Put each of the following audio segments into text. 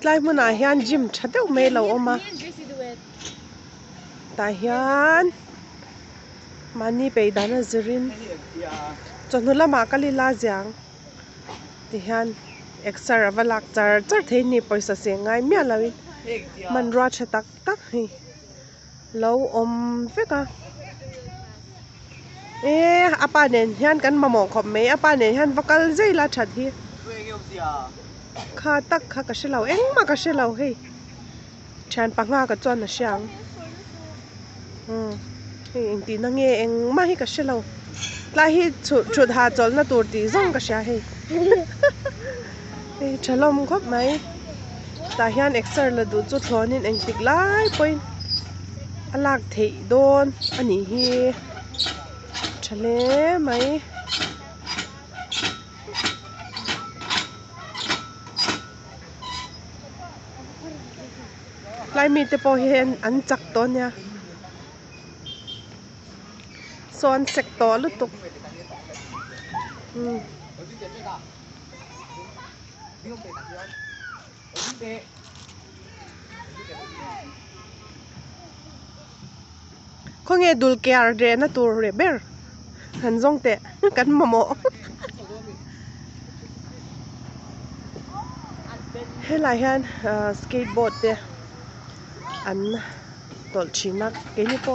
tlai muna hian gym thateu mai lo oma ta hian mani peidana zirin chonula ma kalila jiang ti hian exer avalak char thei ni paisa se ngai mia lawin man ra thatak tak hi lo om veka apa nen hian kan mamong khop mai apa nen hian vakal zeila that hi kha tak kha ka shelo eng ma ka shelo hei chan panga ka chon na siang hei eng ti na nge eng ma hi ka shelo la hi chut ha chol na tur ti zong ka sha hei hei chalom khop mai ta hian exer la du chu thlonin eng tik lai point alak thei don ani hi chale mai lai mi te po hian an chak to nya son sek to lutuk ko nge dul kyar de na tur re ber han zong te kan mamo helai hian skateboard te an tol chinak ke ni po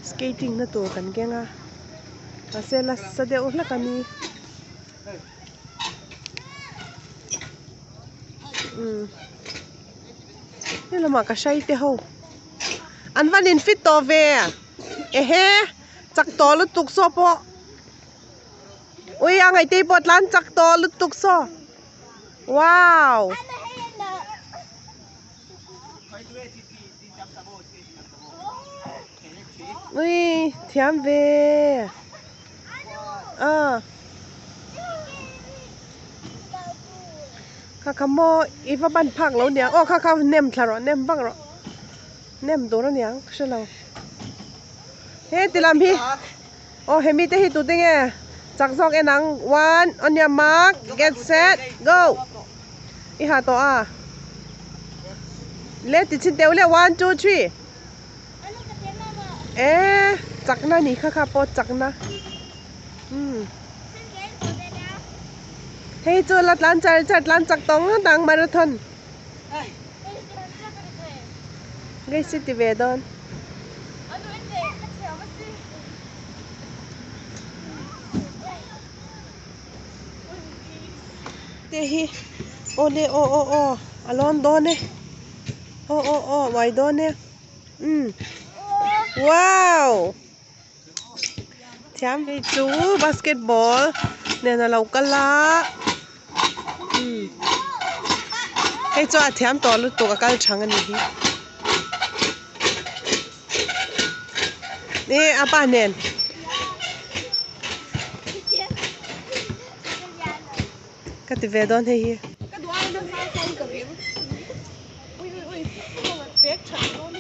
skating na tur kan kenga asela sade uhla kani ni lama ka shai te ho an vanin fit to ve ehe chak to lu tuk so po ui angai te pot lan chak to lu tuk so wow ui thiam ve kha khamo iwa ban phak lo nia o kha nem thlaro nem bang ro nem do ro niang shelo he tilam hi o hemi te hi tu tinge chak jok enang 1 on your mark get set go I ha to a le ti chin teu le 1 2 3 chak na ni kha po chak na hey chu lat lan char lan chak tong dang marathon gai city vedon te hi ole o alon done o wai done wow thiam vi chu basketball ne na lo kala hey chu a thiam to lu to ka kal thang ani hi ni apa nen ka ti ve don he hi ka duan na ma kon ka vi ui pek chan don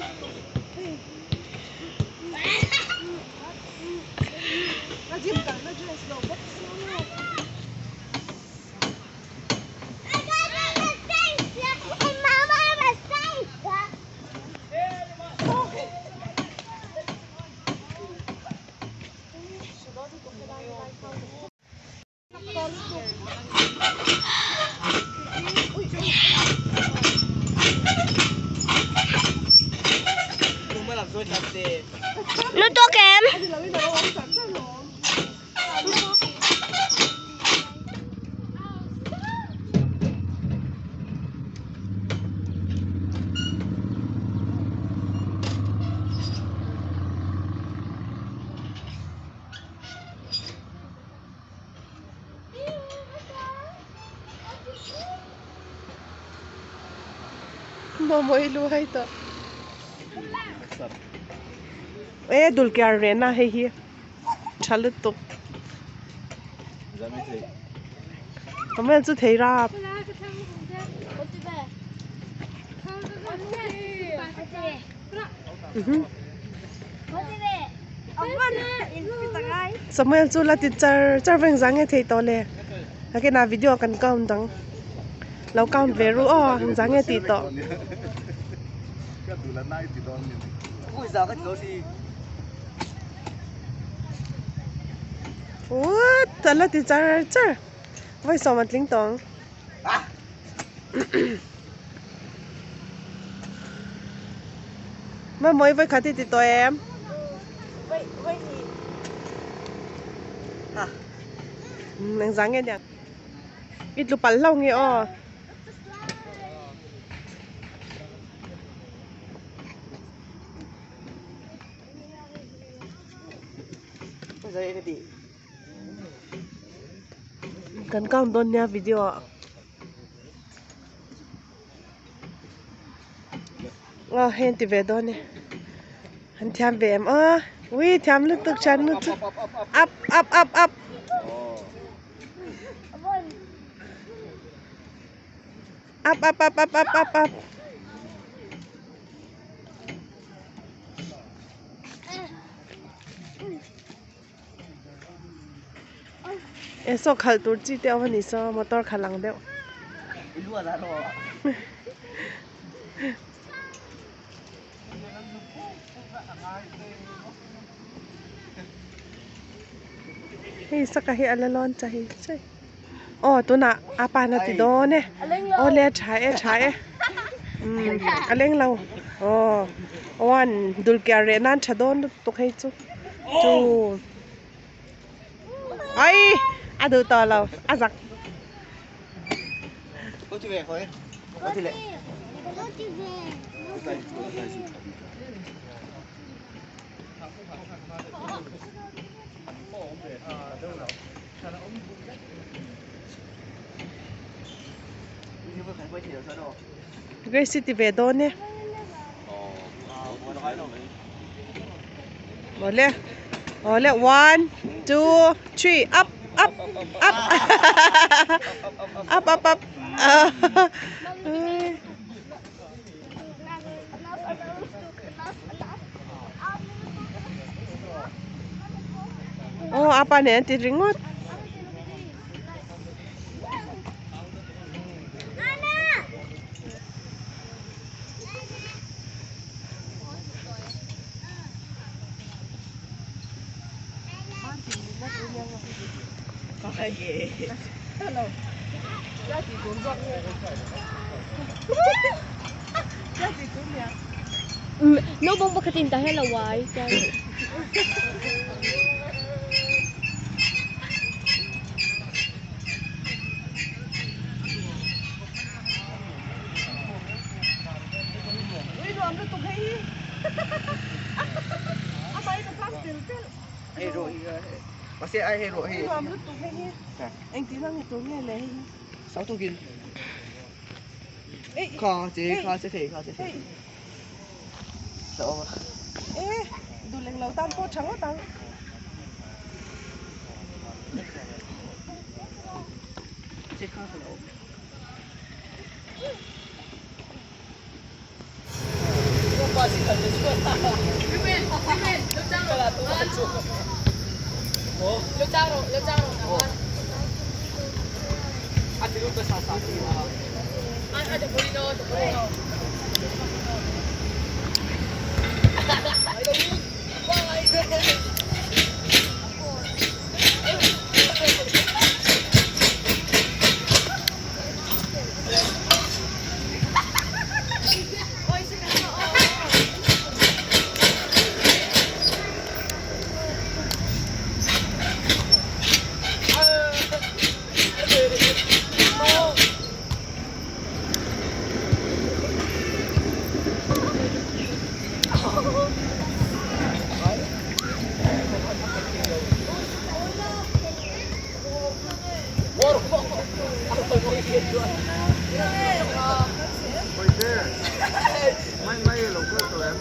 na jim ka na dress lo box Nó to kém. Momoy luhay to. Dul kya rena hai hi. Chalut to. Kamen chu thei ra. Samuel chu la ti char veng jang e thei to le. Ake na video kan kaum dang. เราก้าวเวรูอ๋อจังเงตีต่อ ก็ดูแลนายติดดอนนี่ Ui giời cái chỗ gì โอ้แต่ละติดจ้าไว้สอมันลิงตอง à มามวยไว้ขาติดตัวเอ็ม à นังจังเงี้ยเนี่ยอิดลูกปัลเล่าเงี้ยอ๋อ bây giờ cái gì กันก้าวโดนเนี่ยวิดีโออ๋อเห็นที่เวดอนเนี่ยหันทำเวมอ๋อวิทำลึกตึกชั้นนึกอัพ up eso khal tur chi te awani so motor khalang deu cái lúa ra rồi hi sakahi alalon chahi chai oh tu na apa na ti do ne oh le chai aleng lau oh wan dul kya re nan chadon tu khai chu ai adu to lau azak có chuyện về thôi có chuyện lệ Great City về đó nè. Boleh. Boleh. 1, 2, 3, up. Up. Oh, apa nih? Tiringot. Nó bông bông tin hay là hoài trời. hay rồi bác sĩ ai hay rồi hay Anh tí năng tối ngày này 6 tô kim Ê, kho chế kho sẽ thể sợ mà ê, đủ lệnh lầu tam cô trắng quá tăng chế kho phải lẩu anh thì lúc tôi xả thì anh đừng có đi đâu Mấy lục đó tụi em.